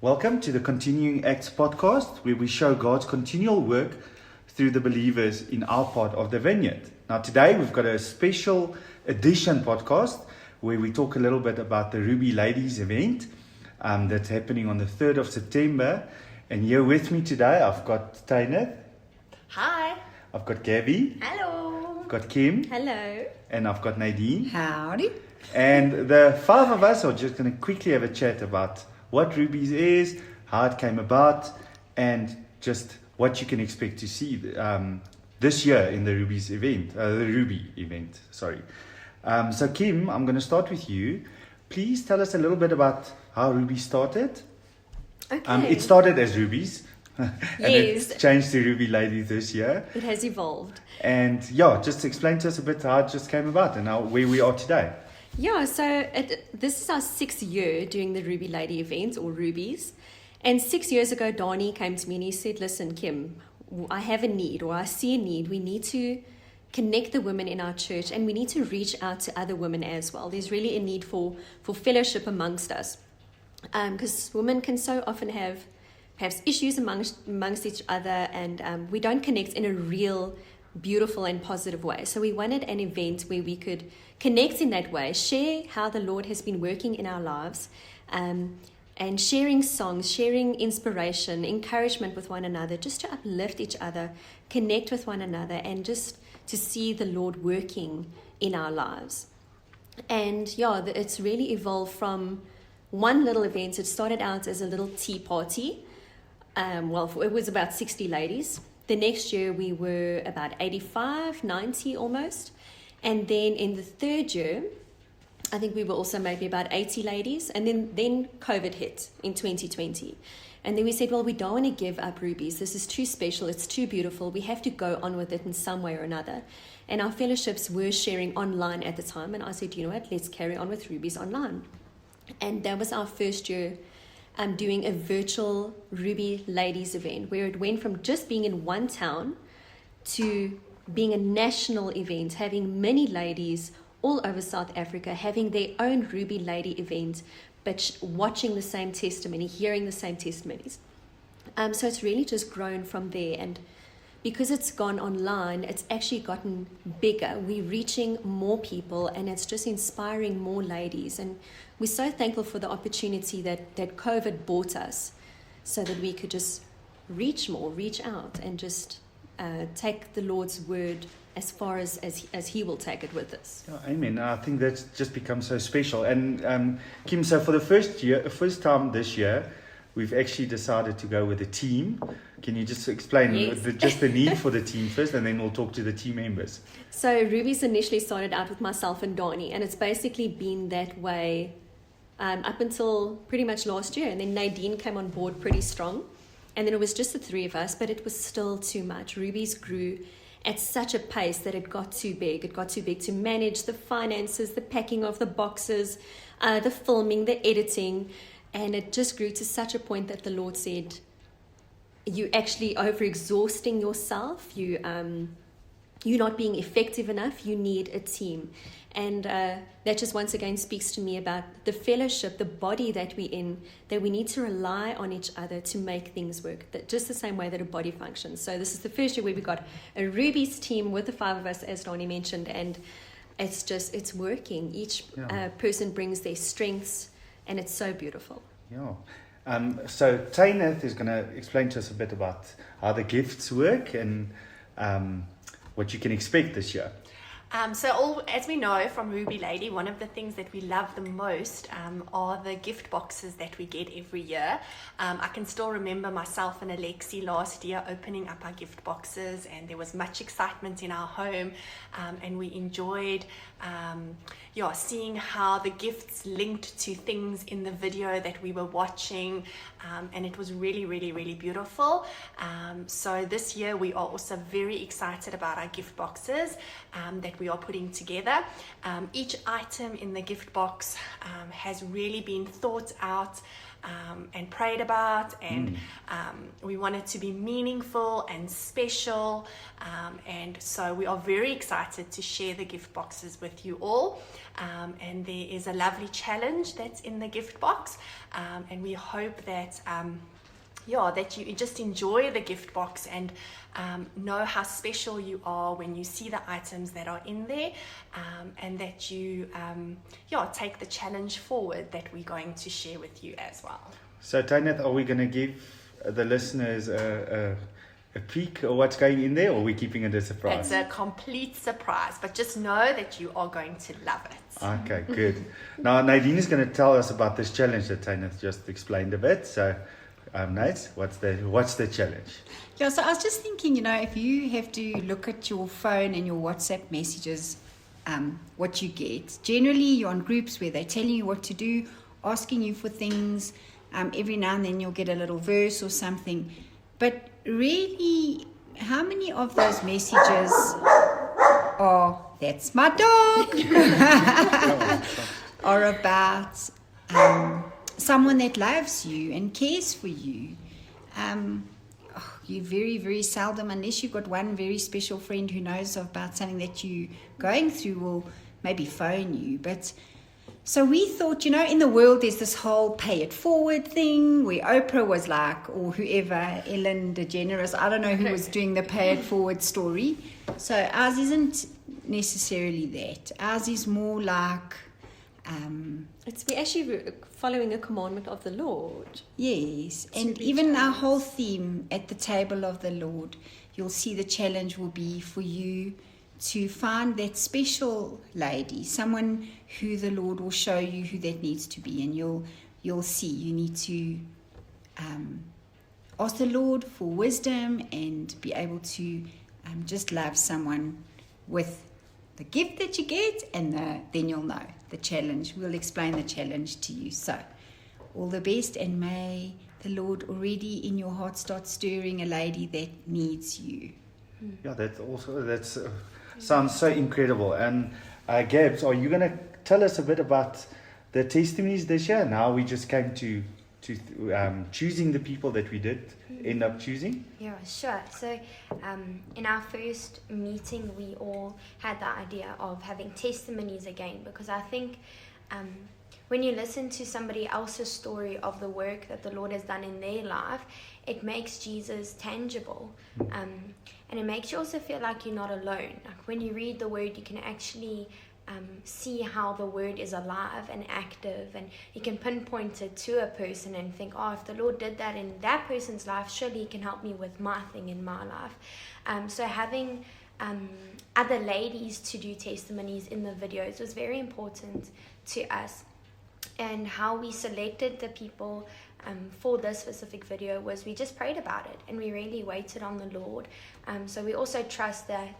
Welcome to the Continuing Acts podcast, where we show God's continual work through the believers in our part of the vineyard. Now, today we've got a special edition podcast where we talk a little bit about the Ruby Ladies event that's happening on the 3rd of September. And here with me today, I've got Danie. Hi. I've got Gabby. Hello. I've got Kim. Hello. And I've got Nadine. Howdy. And the five of us are just going to quickly have a chat about what Rubies is, how it came about, and just what you can expect to see this year in the Rubies event, the Ruby event, sorry. So Kim, I'm going to start with you. Please tell us a little bit about how Ruby started. Okay. It started as Rubies, and Yes. it's changed to Ruby Ladies this year. It has evolved. And yeah, just explain to us a bit how it just came about and how, where we are today. Yeah, so this is our 6th year doing the Ruby Lady events, or Rubies. And 6 years ago, Danie came to me and he said, listen, Kim, I have a need, or I see a need. We need to connect the women in our church, and we need to reach out to other women as well. There's really a need for fellowship amongst us. Because women can so often have perhaps issues amongst each other, and we don't connect in a real, beautiful and positive way. So we wanted an event where we could connect in that way, share how the Lord has been working in our lives, and sharing songs, sharing inspiration, encouragement with one another, just to uplift each other, connect with one another, and just to see the Lord working in our lives. And yeah, it's really evolved from one little event. It started out as a little tea party. It was about 60 ladies. The next year we were about 85, 90 almost. And then in the 3rd year, I think we were also maybe about 80 ladies. And then COVID hit in 2020. And then we said, well, we don't want to give up Rubies. This is too special. It's too beautiful. We have to go on with it in some way or another. And our fellowships were sharing online at the time. And I said, you know what, let's carry on with Rubies online. And that was our first year doing a virtual Ruby Ladies event, where it went from just being in one town to being a national event, having many ladies all over South Africa having their own Ruby Lady event, but watching the same testimony, hearing the same testimonies. So it's really just grown from there. And because it's gone online, it's actually gotten bigger. We're reaching more people, and it's just inspiring more ladies. And we're so thankful for the opportunity that COVID brought us, so that we could just reach more, reach out, and just take the Lord's word as far as He will take it with us. Yeah, amen. I think that's just become so special. And Kim, so for the first time this year, we've actually decided to go with a team. Can you just explain just the need for the team first, and then we'll talk to the team members? So Ruby's initially started out with myself and Danie, and it's basically been that way up until pretty much last year. And then Nadine came on board pretty strong. And then it was just the 3 of us, but it was still too much. Ruby's grew at such a pace that it got too big. It got too big to manage the finances, the packing of the boxes, the filming, the editing. And it just grew to such a point that the Lord said, you're actually overexhausting yourself. You're not being effective enough. You need a team. And that just once again speaks to me about the fellowship, the body that we're in, that we need to rely on each other to make things work, that just the same way that a body functions. So this is the first year where we got a Rubies team with the 5 of us, as Danie mentioned, and it's working. Each person brings their strengths, and it's so beautiful. Yeah. So Danie is going to explain to us a bit about how the gifts work and what you can expect this year. As we know from Ruby Lady, one of the things that we love the most are the gift boxes that we get every year. I can still remember myself and Alexi last year opening up our gift boxes, and there was much excitement in our home, and we enjoyed seeing how the gifts linked to things in the video that we were watching, and it was really, really, really beautiful. So this year we are also very excited about our gift boxes that we are putting together. Each item in the gift box has really been thought out and prayed about, and we want it to be meaningful and special, and so we are very excited to share the gift boxes with you all, and there is a lovely challenge that's in the gift box, and we hope that that you just enjoy the gift box and know how special you are when you see the items that are in there, and that you take the challenge forward that we're going to share with you as well. So, Tanya, are we going to give the listeners a peek of what's going in there, or are we keeping it a surprise? It's a complete surprise, but just know that you are going to love it. Okay, good. Now, Nadine is going to tell us about this challenge that Tanya just explained a bit. So, Nate, what's the challenge? Yeah, so I was just thinking, if you have to look at your phone and your WhatsApp messages, what you get. Generally, you're on groups where they're telling you what to do, asking you for things. Every now and then you'll get a little verse or something. But really, how many of those messages are, that's my dog, are about someone that loves you and cares for you? You very, very seldom, unless you've got one very special friend who knows about something that you're going through, will maybe phone you. But so we thought, in the world there's this whole pay it forward thing where Oprah was like, or whoever, Ellen DeGeneres, I don't know who was doing the pay it forward story. So ours isn't necessarily that. Ours is more like we're actually following a commandment of the Lord. Yes, and even our whole theme at the table of the Lord, you'll see the challenge will be for you to find that special lady, someone who the Lord will show you who that needs to be, and you'll see you need to ask the Lord for wisdom and be able to just love someone with the gift that you get, and then you'll know the challenge. We'll explain the challenge to you. So, all the best, and may the Lord already in your heart start stirring a lady that needs you. Yeah, that sounds so incredible. And Gabs, are you going to tell us a bit about the testimonies this year? Now we just came to choosing the people that we did end up choosing. Yeah, sure. So in our first meeting, we all had the idea of having testimonies again, because I think when you listen to somebody else's story of the work that the Lord has done in their life, it makes Jesus tangible. And it makes you also feel like you're not alone. Like when you read the word, you can actually see how the word is alive and active, and you can pinpoint it to a person and think, if the Lord did that in that person's life, surely he can help me with my thing in my life. So having other ladies to do testimonies in the videos was very important to us. And how we selected the people for this specific video was we just prayed about it, and we really waited on the Lord. So we also trust that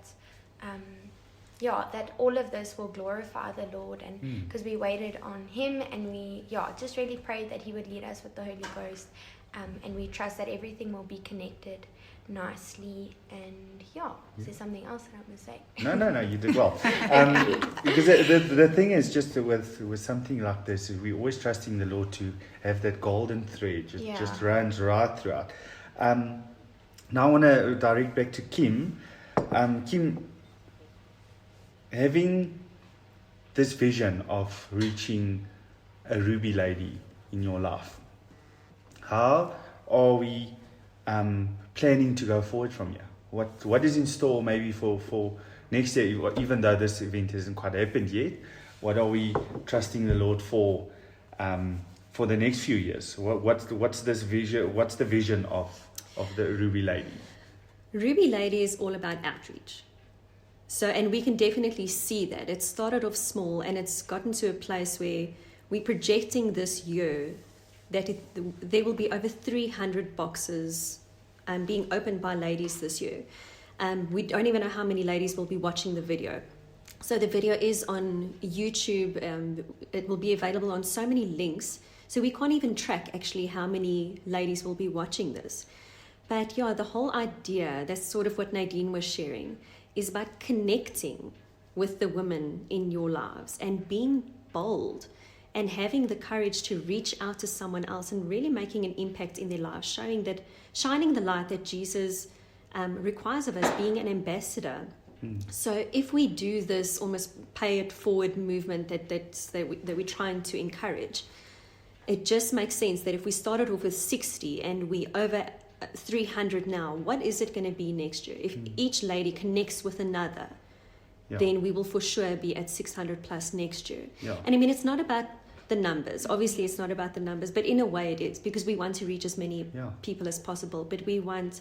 that all of this will glorify the Lord, and because we waited on him, and we just really prayed that he would lead us with the Holy Ghost, and we trust that everything will be connected nicely. And is there something else that I'm going to say? No, you did well. Because the thing is, just with something like this, we're always trusting the Lord to have that golden thread just runs right throughout. Now I want to direct back to Kim. Kim, having this vision of reaching a ruby lady in your life, how are we planning to go forward from here? What is in store maybe for next year, even though this event hasn't quite happened yet? What are we trusting the Lord for the next few years? What's this vision? What's the vision of the Ruby Lady? Ruby Lady is all about outreach. So, and we can definitely see that. It started off small, and it's gotten to a place where we're projecting this year that there will be over 300 boxes being opened by ladies this year. We don't even know how many ladies will be watching the video. So the video is on YouTube. It will be available on so many links. So we can't even track actually how many ladies will be watching this. But the whole idea, that's sort of what Nadine was sharing, is about connecting with the women in your lives and being bold and having the courage to reach out to someone else and really making an impact in their lives, shining the light that Jesus requires of us, being an ambassador. So if we do this almost pay it forward movement that we're trying to encourage, it just makes sense that if we started off with 60 and we over 300 now, what is it going to be next year? If each lady connects with another, then we will for sure be at 600 plus next year. And I mean, it's not about the numbers. Obviously, it's not about the numbers, but in a way it is, because we want to reach as many people as possible, but we want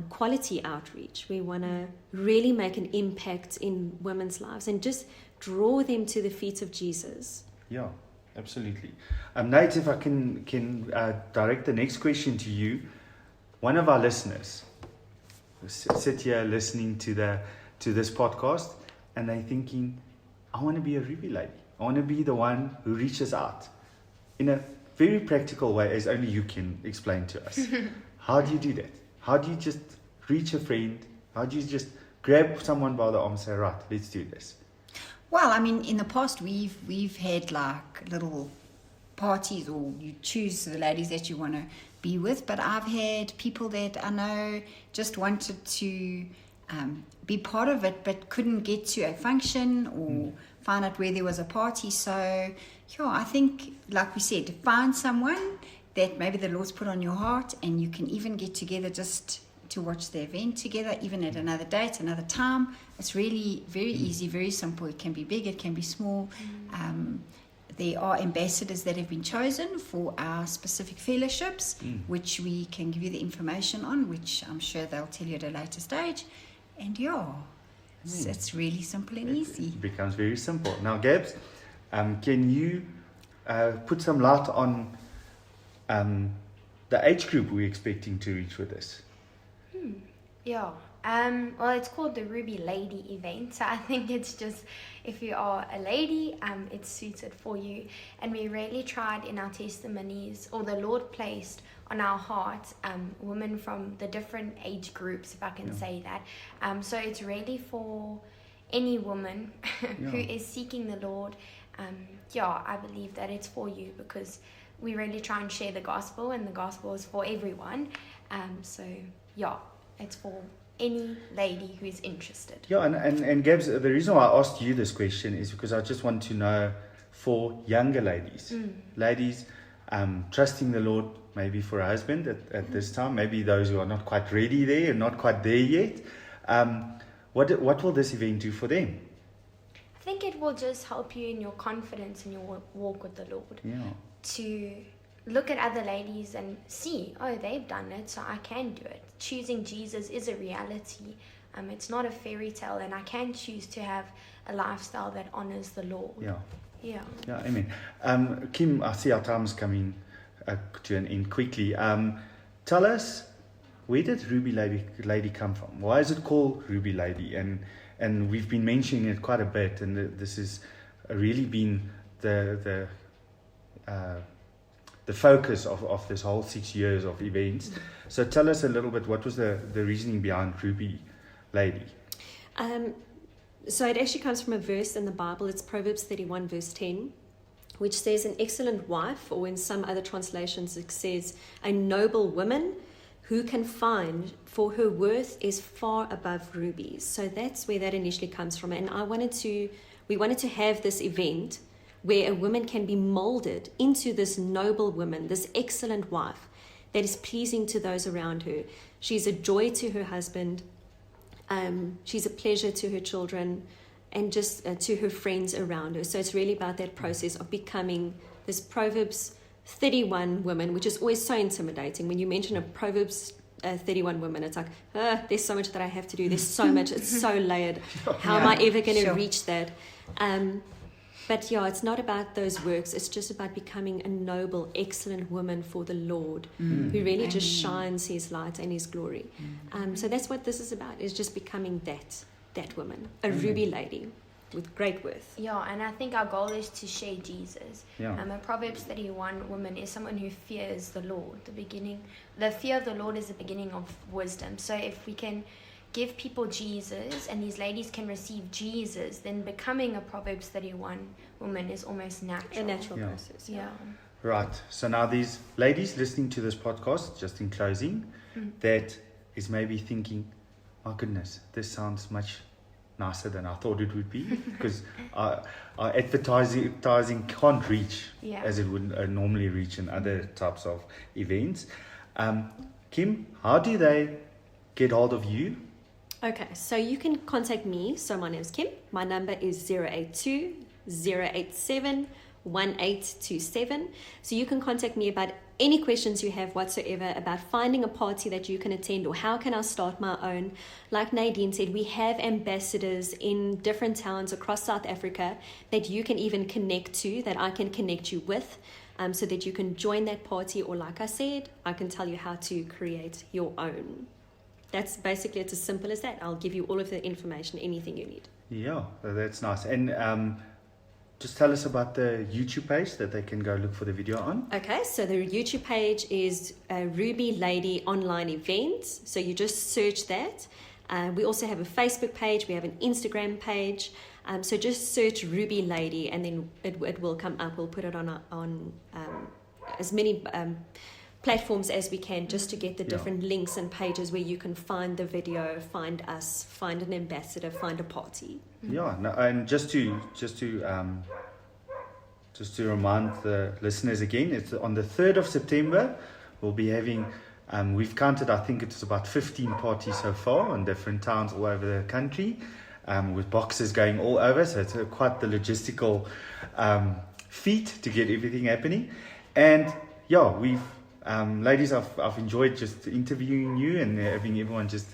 quality outreach. We want to really make an impact in women's lives and just draw them to the feet of Jesus. Yeah, absolutely. Nate, if I can direct the next question to you. One of our listeners sit here listening to this podcast, and they're thinking, I want to be a Ruby lady. I want to be the one who reaches out in a very practical way, as only you can explain to us. How do you do that? How do you just reach a friend? How do you just grab someone by the arm and say, right, let's do this? Well, I mean, in the past, we've had like little parties, or you choose the ladies that you want to be with. But I've had people that I know just wanted to be part of it, but couldn't get to a function or find out where there was a party. So, I think, like we said, find someone that maybe the Lord's put on your heart, and you can even get together just to watch the event together, even at another date, another time. It's really very easy, very simple. It can be big, it can be small. There are ambassadors that have been chosen for our specific fellowships, which we can give you the information on, which I'm sure they'll tell you at a later stage. And it's really simple and easy. It becomes very simple. Now, Gabs, can you put some light on the age group we're expecting to reach with this? Yeah. Well, it's called the Ruby Lady event. So I think it's just, if you are a lady, it's suited for you. And we really tried in our testimonies, or the Lord placed on our hearts, women from the different age groups, if I can say that. So it's really for any woman who is seeking the Lord. I believe that it's for you, because we really try and share the gospel, and the gospel is for everyone. It's for any lady who is interested. Yeah, and Gabs, the reason why I asked you this question is because I just want to know, for younger ladies, ladies trusting the Lord, maybe for a husband at this time, maybe those who are not quite ready there and not quite there yet, what will this event do for them? I think it will just help you in your confidence in your walk with the Lord. To look at other ladies and see, they've done it, so I can do it. Choosing Jesus is a reality. It's not a fairy tale, and I can choose to have a lifestyle that honors the Lord. Yeah, amen. Kim, I see our time is coming to an end quickly. Tell us, where did Ruby Lady come from? Why is it called Ruby Lady? And we've been mentioning it quite a bit, and this has really been the focus of this whole 6 years of events. So tell us a little bit, what was the reasoning behind Ruby Lady? So it actually comes from a verse in the Bible. It's Proverbs 31 verse 10, which says, an excellent wife, or in some other translations it says, a noble woman who can find, for her worth is far above rubies. So that's where that initially comes from. And we wanted to have this event where a woman can be molded into this noble woman, this excellent wife that is pleasing to those around her. She's a joy to her husband. She's a pleasure to her children, and just to her friends around her. So it's really about that process of becoming this Proverbs 31 woman, which is always so intimidating. When you mention a Proverbs 31 woman, it's like, there's so much that I have to do. There's so much. It's so layered. How am I ever going to reach that? But it's not about those works. It's just about becoming a noble, excellent woman for the Lord, who really just shines his light and his glory. So that's what this is about, is just becoming that woman, a Ruby Lady with great worth. Yeah, and I think our goal is to share Jesus. A Proverbs 31 woman is someone who fears the Lord. The fear of the Lord is the beginning of wisdom. So if we can give people Jesus and these ladies can receive Jesus, then becoming a Proverbs 31 woman is almost natural. A natural Yeah. process. Yeah. Right. So now these ladies listening to this podcast, just in closing, that is maybe thinking, my goodness, this sounds much nicer than I thought it would be, because our advertising can't reach Yeah. as it would normally reach in other types of events. Kim, how do they get hold of you? Okay, so you can contact me. So my name is Kim. My number is 082 087 1827. So you can contact me about any questions you have whatsoever about finding a party that you can attend, or how can I start my own. Like Nadine said, we have ambassadors in different towns across South Africa that you can even connect to, that I can connect you with, so that you can join that party, or like I said, I can tell you how to create your own. That's basically, it's as simple as that. I'll give you all of the information, anything you need. Yeah, that's nice. And just tell us about the YouTube page that they can go look for the video on. Okay, so the YouTube page is Ruby Lady Online Events. So you just search that. We also have a Facebook page. We have an Instagram page. So just search Ruby Lady, and then it will come up. We'll put it on as many platforms as we can, just to get the different links and pages where you can find the video, find us, find an ambassador, find a party. Yeah, no, and just to remind the listeners again, it's on the 3rd of September. We'll be having, we've counted, I think it's about 15 parties so far in different towns all over the country, with boxes going all over. So it's quite the logistical feat to get everything happening. And yeah, we've ladies, I've enjoyed just interviewing you and having everyone just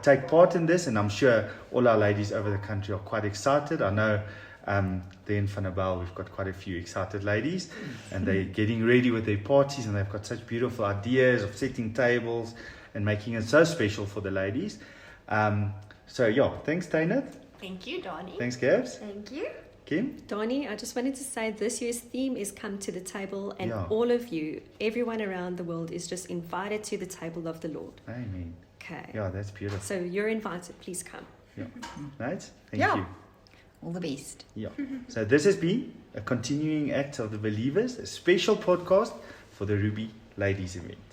take part in this, and I'm sure all our ladies over the country are quite excited. I know there in Vanabel we've got quite a few excited ladies, and they're getting ready with their parties, and they've got such beautiful ideas of setting tables and making it so special for the ladies. So yeah, thanks Dana. Thank you, Danie. Thanks Gabs. Thank you. Kim. Danie, I just wanted to say this year's theme is Come to the Table, and Yeah. all of you, everyone around the world is just invited to the table of the Lord. Amen. Okay. Yeah, that's beautiful. So you're invited, please come. Yeah. Right? Thank Yeah. you. All the best. Yeah. So this has been a continuing act of the believers, a special podcast for the Ruby Ladies event.